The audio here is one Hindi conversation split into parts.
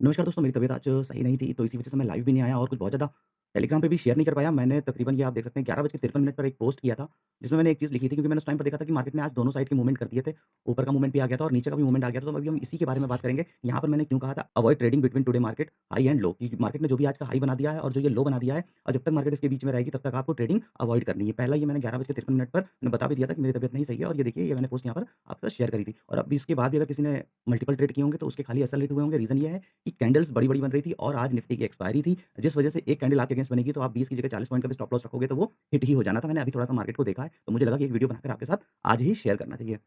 नमस्कार दोस्तों, मेरी तबीयत आज सही नहीं थी, तो इसी वजह से मैं लाइव भी नहीं आया और कुछ बहुत ज़्यादा टेलीग्राम पे भी शेयर नहीं कर पाया। मैंने तकरीबन ये आप देख सकते हैं 11:53 पर एक पोस्ट किया था, जिसमें मैंने एक चीज़ लिखी थी क्योंकि मैंने उस टाइम पर देखा था कि मार्केट ने आज दोनों साइड के मूवमेंट कर दिए थे। ऊपर का मूवमेंट भी आ गया था और नीचे का भी मूवमेंट आ गया था, तो अभी हम इसी के बारे में बात करेंगे। यहाँ पर मैंने क्यों कहा था avoid trading between today market high and low, कि मार्केट ने जो भी आज का हाई बना दिया है और जो ये लो बना दिया है और जब तक मार्केट इसके बीच में रहेगी तब तक आपको ट्रेडिंग अवॉइड करनी है। पहला ये मैंने 11:53 पर मैंने बता भी दिया था कि मेरी तबीयत नहीं सही है और ये देखिए ये मैंने पोस्ट यहाँ पर आपके साथ शेयर करी थी। और अभी इसके बाद भी अगर किसी ने मल्टीपल ट्रेड किए होंगे तो उसके खाली एसएल रेट हुए होंगे। रीज़न ये है कि कैंडल्स बड़ी-बड़ी बन रही थी और आज निफ्टी की एक्सपायरी थी, जिस वजह से एक कैंडल आपके अगेंस्ट बनेगी तो आप 20 की जगह 40 पॉइंट का भी स्टॉप लॉस रखोगे तो वो हिट ही हो जाना था। मैंने अभी थोड़ा-सा मार्केट को देखा है, तो मुझे लगा कि एक वीडियो बनाकर आपके साथ आज ही शेयर करना चाहिए।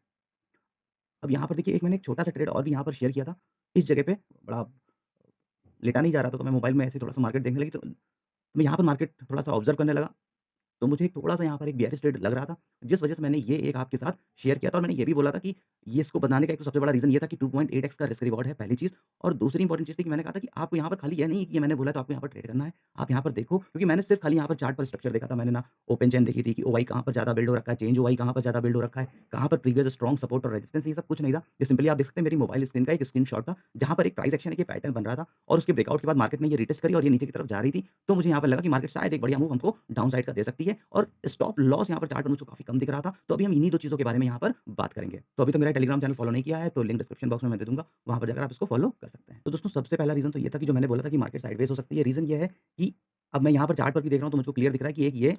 अब यहाँ पर देखिए एक मैंने एक छोटा-सा ट्रेड और भी यहाँ पर शेयर किया था। इस जगह पे बड़ा लेटा नहीं जा रहा था, तो मैं मोबाइल में ऐसे थोड़ा-सा मार्केट देखने लगी, तो मैं यहाँ पर मार्केट थोड़ा-सा ऑब्ज़र्व करने लगा। तो मुझे थोड़ा-सा यहाँ पर एक बेयरिश ट्रेड लग रहा था, जिस वजह से मैंने ये एक आपके साथ शेयर किया था और मैंने ये भी बोला था कि ये इसको बनाने का एक तो सबसे बड़ा रीज़न ये था कि 2.8x का रिस्क रिवॉर्ड है, पहली चीज़। और दूसरी इंपॉर्टेंट चीज़ थी कि मैंने कहा था कि आपको यहाँ पर खाली ये नहीं है कि ये मैंने बोला तो आपको यहाँ पर ट्रेड करना है। आप यहाँ पर देखो, क्योंकि मैंने सिर्फ़ खाली यहाँ पर चार्ट पर स्ट्रक्चर देखा था। मैंने ना ओपन चेन देखी थी कि ओवाई कहाँ पर ज़्यादा बिल्ड हो रखा है, चेंज ओवाई कहाँ पर ज़्यादा बिल्ड हो रखा है, कहाँ पर प्रीवियस स्ट्रॉन्ग सपोर्ट और रेजिस्टेंस, ये सब कुछ नहीं था। ये सिंपली आप देख सकते हैं मेरी मोबाइल स्क्रीन का एक स्क्रीनशॉट था, जहाँ पर एक प्राइस एक्शन, एक ये पैटर्न बन रहा था और उसके ब्रेकआउट के बाद मार्केट ने ये रिटेस्ट करी और ये नीचे की तरफ जा रही थी। तो मुझे यहाँ पर लगा कि मार्केट शायद एक बढ़िया मूव हमको डाउन साइड का दे सकती है और स्टॉप लॉस यहाँ पर चार्ट पर मुझको काफ़ी कम दिख रहा था। तो अभी हम इन्हीं 2 चीज़ों के बारे में यहाँ पर बात करेंगे। तो अभी तक मेरा टेलीग्राम चैनल फॉलो नहीं किया है, तो लिंक डिस्क्रिप्शन बॉक्स में मैं दे दूँगा, वहाँ पर जाकर आप इसको फॉलो कर सकते हैं। तो दोस्तों सबसे पहला रीज़न तो ये था कि जो मैंने बोला था कि मार्केट साइडवेज़ हो सकती है। रीज़न ये है कि अब मैं यहाँ पर चार्ट पर भी देख रहा हूँ तो मुझको क्लियर दिख रहा है कि एक ये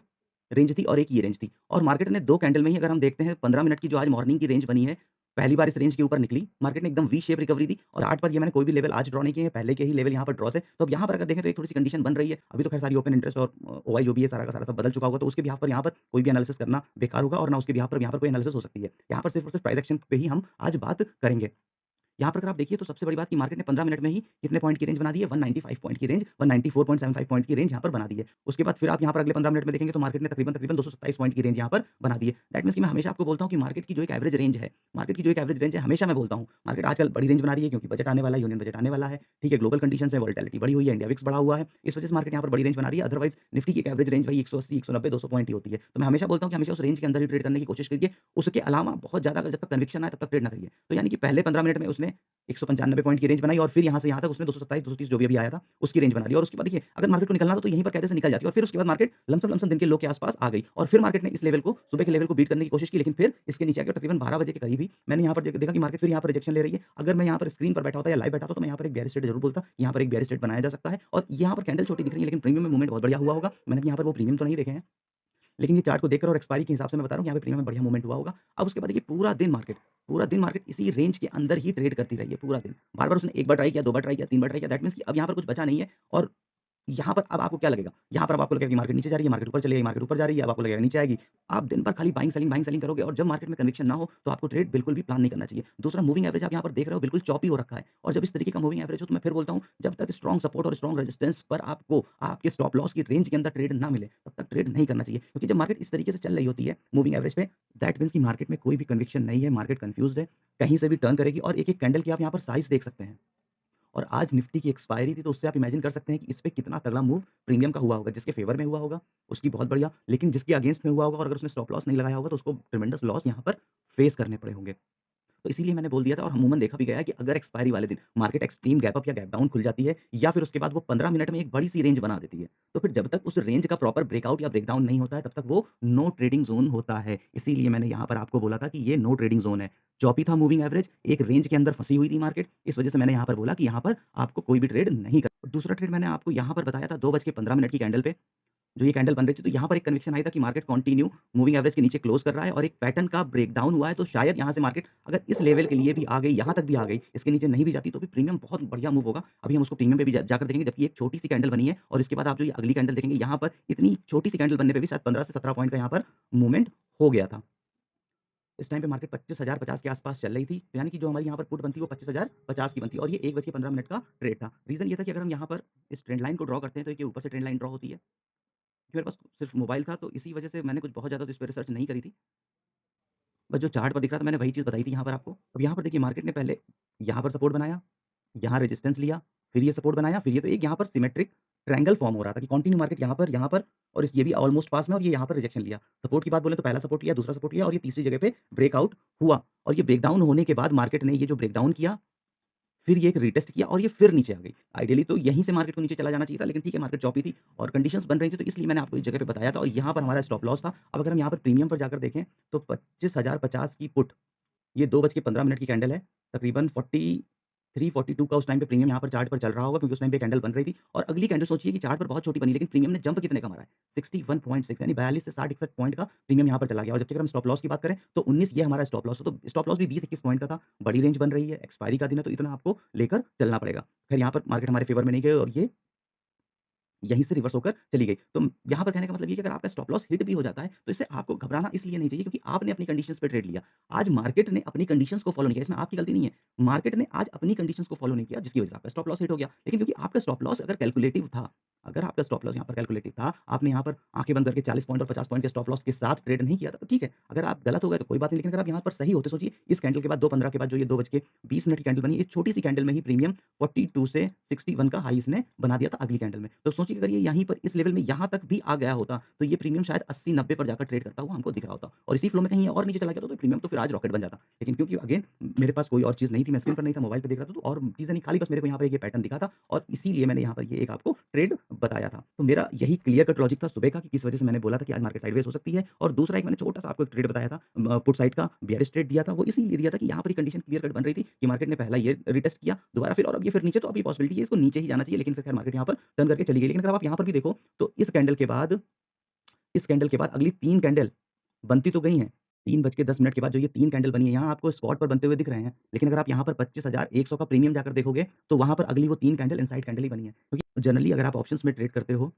रेंज थी और एक ये रेंज थी और मार्केट ने 2 कैंडल में ही, अगर हम देखते हैं 15 मिनट की जो आज मॉर्निंग की रेंज बनी है, पहली बार इस रेंज के ऊपर निकली। मार्केट ने एकदम वी शेप रिकवरी दी और चार्ट पर ये मैंने कोई भी लेवल आज ड्रॉ नहीं किए हैं, पहले के ही लेवल यहाँ पर ड्रॉ थे। तो अब यहाँ पर अगर देखें तो एक थोड़ी-सी कंडीशन बन रही है। अभी तो खैर सारी ओपन इंटरेस्ट और ओआई जो भी है सारा का सारा सब बदल चुका होगा, तो उसके बिहाफ़ पर यहाँ पर कोई भी एनालिसिस करना बेकार होगा और ना उसके बिहाफ़ पर यहाँ पर कोई एनालिसिस हो सकती है। यहाँ पर सिर्फ़ और सिर्फ़ प्राइस एक्शन पे ही हम आज बात करेंगे। यहाँ पर अगर आप देखिए तो सबसे बड़ी बात कि मार्केट ने 15 मिनट में ही कितने पॉइंट की रेंज बना दी है, 195 पॉइंट की रेंज, 194.75 पॉइंट की रेंज यहाँ पर बना दी है। उसके बाद फिर आप यहाँ पर अगले 15 मिनट में देखेंगे तो मार्केट ने तकरीबन 227 पॉइंट की रेंज यहाँ पर बना दी है। दैट मीन्स कि मैं हमेशा आपको बोलता हूँ कि मार्केट की जो एक एवरेज रेंज है, मार्केट की जो एक एवरेज रेंज है, हमेशा मैं बोलता हूँ, मार्केट आजकल बड़ी रेंज बना रही है क्योंकि बजट आने वाला है, यूनियन बजट आने वाला है, ठीक है, ग्लोबल कंडीशंस है, वोलेटिलिटी बढ़ी हुई है, इंडिया विक्स बढ़ा हुआ है, इस वजह से मार्केट यहाँ पर बड़ी रेंज बना रही है। अदरवाइज़ निफ्टी की एक एवरेज रेंज वही 180, 190, 200 पॉइंट ही होती है। तो मैं हमेशा बोलता हूँ कि हमेशा उस रेंज के अंदर ही ट्रेड करने की कोशिश करिए। उसके अलावा बहुत ज़्यादा अगर जब तक कन्विक्शन आए तब तक ट्रेड ना करिए। तो यानी कि पहले 15 मिनट में उसने 195 पॉइंट की रेंज बनाई और फिर यहाँ से यहाँ तक उसने 227, 230 जो भी अभी आया था, उसकी रेंज बना दी और उसके बाद देखिए अगर मार्केट को निकलना था तो यहीं पर कायदे से निकल जाती और फिर उसके बाद मार्केट लमसम लमसम दिन के लो के आस-पास आ गई और फिर मार्केट ने इस लेवल को, सुबह के लेवल को बीट करने की कोशिश की, लेकिन फिर इसके नीचे आके तकरीबन 12 बजे के करीब ही मैंने यहाँ पर देखा कि मार्केट फिर यहाँ पर रिजेक्शन ले रही है। अगर मैं यहाँ पर स्क्रीन पर बैठा होता या लाइव बैठा होता तो मैं यहाँ पर एक बेयरिश ट्रेड ज़रूर बोलता, यहाँ पर एक बेयरिश ट्रेड बनाया जा सकता है और यहाँ पर कैंडल छोटी दिख रही है लेकिन प्रीमियम में मूवमेंट बहुत बढ़िया हुआ होगा। मैंने यहाँ पर वो प्रीमियम तो नहीं देखे हैं। लेकिन ये चार्ट को देखकर और एक्सपायरी के हिसाब से मैं बता रहा हूँ, यहाँ पे प्रीमियम में बढ़िया मूवमेंट हुआ होगा। अब उसके बाद देखिए पूरा दिन मार्केट इसी रेंज के अंदर ही ट्रेड करती रही है पूरा दिन। बार-बार उसने 1 बार ट्राई किया, 2 बार ट्राई किया, 3 बार ट्राई किया, दैट मीन्स कि अब यहाँ पर कुछ बचा नहीं है और यहाँ पर अब आपको क्या लगेगा? यहाँ पर अब आपको लगेगा कि मार्केट नीचे जा रही है, मार्केट ऊपर चली गई, मार्केट ऊपर जा रही है, अब आपको लगेगा नीचे आएगी। आप दिन भर खाली बाइंग सेलिंग करोगे और जब मार्केट में कन्विक्शन ना हो, तो आपको ट्रेड बिल्कुल भी प्लान नहीं करना चाहिए। दूसरा, मूविंग एवरेज आप यहाँ पर देख रहे हो बिल्कुल चॉपी हो रखा है और जब इस तरीके का मूविंग एवरेज हो तो मैं फिर बोलता हूँ, जब तक स्ट्रॉन्ग सपोर्ट और स्ट्रॉन्ग रेजिस्टेंस पर आपको आपके स्टॉप लॉस की रेंज के अंदर ट्रेड ना मिले, तब तक ट्रेड नहीं करना चाहिए। क्योंकि जब मार्केट इस तरीके से चल रही होती है मूविंग एवरेज पे, दैट मीन्स कि मार्केट में कोई भी कन्विक्शन नहीं है, मार्केट कन्फ्यूज़्ड है, कहीं से भी टर्न करेगी और एक-एक कैंडल की आप यहाँ पर साइज़ देख सकते हैं। और आज निफ्टी की एक्सपायरी थी, तो उससे आप इमेजिन कर सकते हैं कि इस पे कितना तगड़ा मूव प्रीमियम का हुआ होगा। जिसके फेवर में हुआ होगा, उसकी बहुत बढ़िया, लेकिन जिसके अगेंस्ट में हुआ होगा और अगर उसने स्टॉप लॉस नहीं लगाया होगा, तो उसको ट्रिमेंडस लॉस यहाँ पर फेस करने पड़े होंगे। तो इसीलिए मैंने बोल दिया था और अमूमन देखा भी गया है कि अगर एक्सपायरी वाले दिन मार्केट एक्सट्रीम गैप अप या गैप डाउन खुल जाती है या फिर उसके बाद वो 15 मिनट में एक बड़ी-सी रेंज बना देती है, तो फिर जब तक उस रेंज का प्रॉपर ब्रेकआउट या ब्रेकडाउन नहीं होता है, तब तक वो नो ट्रेडिंग ज़ोन होता है। इसीलिए मैंने यहाँ पर आपको बोला था कि ये नो ट्रेडिंग ज़ोन है। चौपी था मूविंग एवरेज, एक रेंज के अंदर फँसी हुई थी मार्केट, इस वजह से मैंने यहाँ पर बोला कि यहाँ पर आपको कोई भी ट्रेड नहीं कर। दूसरा ट्रेड मैंने आपको यहाँ पर बताया था 2:15 की कैंडल पे। जो ये कैंडल बन रही थी, तो यहाँ पर एक कन्विक्शन आया था कि मार्केट कंटिन्यू मूविंग एवरेज के नीचे क्लोज़ कर रहा है और एक पैटर्न का ब्रेकडाउन हुआ है, तो शायद यहाँ से मार्केट अगर इस लेवल के लिए भी आ गई, यहाँ तक भी आ गई, इसके नीचे नहीं भी जाती, तो भी प्रीमियम बहुत बढ़िया मूव होगा। अभी हम उसको प्रीमियम पे भी जाकर देखेंगे, जबकि एक छोटी-सी कैंडल बनी है और इसके बाद आप जो ये अगली कैंडल देखेंगे, यहाँ पर इतनी छोटी-सी कैंडल बनने पे भी शायद 15 से 17 पॉइंट का यहाँ पर मूवमेंट हो गया था। इस टाइम पे मार्केट 25,050 के आस-पास चल रही थी, तो यानी कि जो हमारी यहाँ पर पुट बनती है, वो 25,050 की बनती है और ये 1:15 का ट्रेड था। रीज़न ये था कि अगर हम यहाँ पर इस ट्रेंड लाइन को ड्रॉ करते हैं, तो एक ये ऊपर से ट्रेंड लाइन ड्रॉ होती है। मेरे पास सिर्फ़ मोबाइल था, तो इसी वजह से मैंने कुछ बहुत ज़्यादा तो इस पे रिसर्च नहीं करी थी। बस जो चार्ट पर दिख रहा था मैंने वही चीज़ बताई थी यहाँ पर आपको। अब यहाँ पर देखिए मार्केट ने पहले यहाँ पर सपोर्ट बनाया, यहाँ रेजिस्टेंस लिया, फिर ये सपोर्ट बनाया, फिर ये, तो एक यहाँ पर सिमेट्रिक ट्रायंगल फॉर्म हो रहा था कि कंटिन्यू मार्केट यहाँ पर और इस ये भी ऑलमोस्ट पास में और ये यहाँ पर रिजेक्शन लिया। सपोर्ट की बात बोले तो पहला सपोर्ट लिया, दूसरा सपोर्ट लिया और ये तीसरी जगह पे ब्रेकआउट हुआ और ये ब्रेकडाउन होने के बाद मार्केट ने ये जो ब्रेकडाउन किया, फिर ये एक रीटेस्ट किया और ये फिर नीचे आ गई। आइडियली तो यहीं से मार्केट को नीचे चला जाना चाहिए था, लेकिन ठीक है मार्केट चॉपी थी और कंडीशंस बन रही थी, तो इसलिए मैंने आपको इस जगह पे बताया था और यहाँ पर हमारा स्टॉप लॉस था। अब अगर हम यहाँ पर प्रीमियम पर जाकर देखें, तो 25,050 की पुट, ये 2 बज के 15 मिनट की कैंडल है। तकरीबन 43-42 का उस टाइम पे प्रीमियम यहाँ पर चार्ट पर चल रहा होगा, क्योंकि उस टाइम पे कैंडल बन रही थी और अगली कैंडल सोचिए कि चार्ट पर बहुत छोटी बनी, लेकिन प्रीमियम ने जंप कितने का मारा है? 61.6, यानी 42 से 60-61 पॉइंट का प्रीमियम यहाँ पर चला गया। और जबकि अगर हम स्टॉप लॉस की बात करें, तो 19 ये हमारा स्टॉप लॉस है, तो स्टॉप लॉस भी 20-21 पॉइंट का था। बड़ी रेंज बन रही है, एक्सपायरी का दिन है, तो इतना आपको लेकर चलना पड़ेगा। खैर यहाँ पर मार्केट हमारे फेवर में नहीं गई और ये यहीं से रिवर्स होकर चली गई। तो यहाँ पर कहने का मतलब ये है कि अगर आपका स्टॉप लॉस हिट भी हो जाता है, तो इससे आपको घबराना इसलिए नहीं चाहिए, क्योंकि आपने अपनी कंडीशंस पे ट्रेड लिया। आज मार्केट ने अपनी कंडीशंस को फॉलो नहीं किया, इसमें आपकी गलती नहीं है। मार्केट ने आज अपनी कंडीशंस को फॉलो नहीं किया, जिसकी वजह से आपका स्टॉप लॉस हिट हो गया। लेकिन क्योंकि आपका स्टॉप लॉस अगर कैलकुलेटिव था, अगर आपका स्टॉप लॉस यहाँ पर कैलकुलेटिव था, आपने यहाँ पर आँखें बंद करके 40 पॉइंट और 50 पॉइंट के स्टॉप लॉस के साथ ट्रेड नहीं किया था, तो ठीक है। अगर आप गलत हो गए तो कोई बात नहीं, लेकिन अगर आप यहाँ पर सही होते, सोचिए इस कैंडल के बाद 2:15 के बाद जो ये 2 बज के 20 मिनट की कैंडल बनी, इस छोटी-सी कैंडल में ही प्रीमियम 42 से 61 का हाई इसने बना दिया था अगली कैंडल में। तो सोचिए अगर ये यहीं पर इस लेवल में यहाँ तक भी आ गया होता, तो ये प्रीमियम शायद 80-90 पर जाकर ट्रेड करता हुआ हमको दिख रहा होता और इसी फ्लो में कहीं और नीचे चला गया तो प्रीमियम तो फिर आज रॉकेट बन जाता। लेकिन क्योंकि अगेन मेरे पास कोई और चीज़ नहीं थी, मैं स्क्रीन पर नहीं था, मोबाइल पे देख रहा था, तो और चीज़ें नहीं, खाली बस मेरे को यहाँ पर ये पैटर्न दिखा था और इसीलिए मैंने यहाँ पर ये एक आपको ट्रेड बताया था। तो मेरा यही क्लियर कट लॉजिक था सुबह का कि किस वजह से मैंने बोला था कि आज मार्केट साइडवेज हो सकती है, और दूसरा एक मैंने छोटा-सा आपको एक ट्रेड बताया था, पुट साइड का बेयरिश ट्रेड दिया था, वो इसीलिए दिया था कि यहाँ पर ही कंडीशन क्लियर कट बन रही थी कि मार्केट ने पहला ये रिटेस्ट किया, दोबारा फिर और अब ये फिर नीचे, तो अभी पॉसिबिलिटी है इसको नीचे ही जाना चाहिए, लेकिन फिर खैर मार्केट यहाँ पर टर्न करके चली गई। लेकिन अगर आप यहाँ पर भी देखो, तो इस कैंडल के बाद अगली 3 कैंडल बनती तो गई हैं। 3 बज के 10 मिनट के बाद जो ये 3 कैंडल बनी है, यहाँ आपको स्पॉट पर बनते हुए दिख रहे हैं। लेकिन अगर आप यहाँ पर 25,100 का प्रीमियम जाकर देखोगे, तो वहाँ पर अगली वो 3 कैंडल इनसाइड कैंडल ही बनी है। क्योंकि जनरली अगर आप ऑप्शंस में ट्रेड करते हो,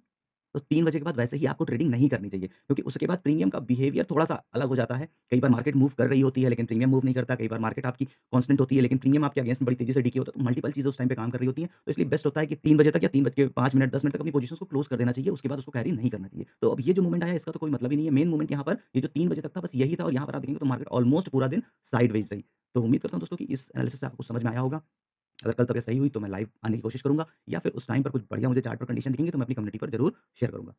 तो 3 बजे के बाद वैसे ही आपको ट्रेडिंग नहीं करनी चाहिए, क्योंकि उसके बाद प्रीमियम का बिहेवियर थोड़ा-सा अलग हो जाता है। कई बार मार्केट मूव कर रही होती है, लेकिन प्रीमियम मूव नहीं करता। कई बार मार्केट आपकी कांस्टेंट होती है, लेकिन प्रीमियम आपके अगेंस्ट में बड़ी तेज़ी से डिके होता है। तो मल्टीपल चीज़ें उस टाइम पे काम कर रही होती हैं। तो इसलिए बेस्ट होता है कि 3 बजे तक या 3 बज के 5 मिनट, 10 मिनट तक अपनी पोज़ीशंस को क्लोज़ कर देना चाहिए। उसके बाद उसको कैरी नहीं करना चाहिए। तो अब ये जो मूवमेंट आया, इसका तो कोई मतलब ही नहीं है। मेन मूवमेंट यहाँ पर ये जो 3 बजे तक था, बस यही था और यहाँ पर आप देखेंगे तो मार्केट ऑलमोस्ट पूरा दिन साइडवेज़ रही। तो उम्मीद करता हूँ दोस्तों कि इस एनालिसिस से आपको समझ में आया होगा। अगर कल तक ये सही हुई तो मैं लाइव आने की कोशिश करूँगा, या फिर उस टाइम पर कुछ बढ़िया मुझे चार्ट पर कंडीशन दिखेंगी तो मैं अपनी कम्युनिटी पर ज़रूर शेयर करूँगा।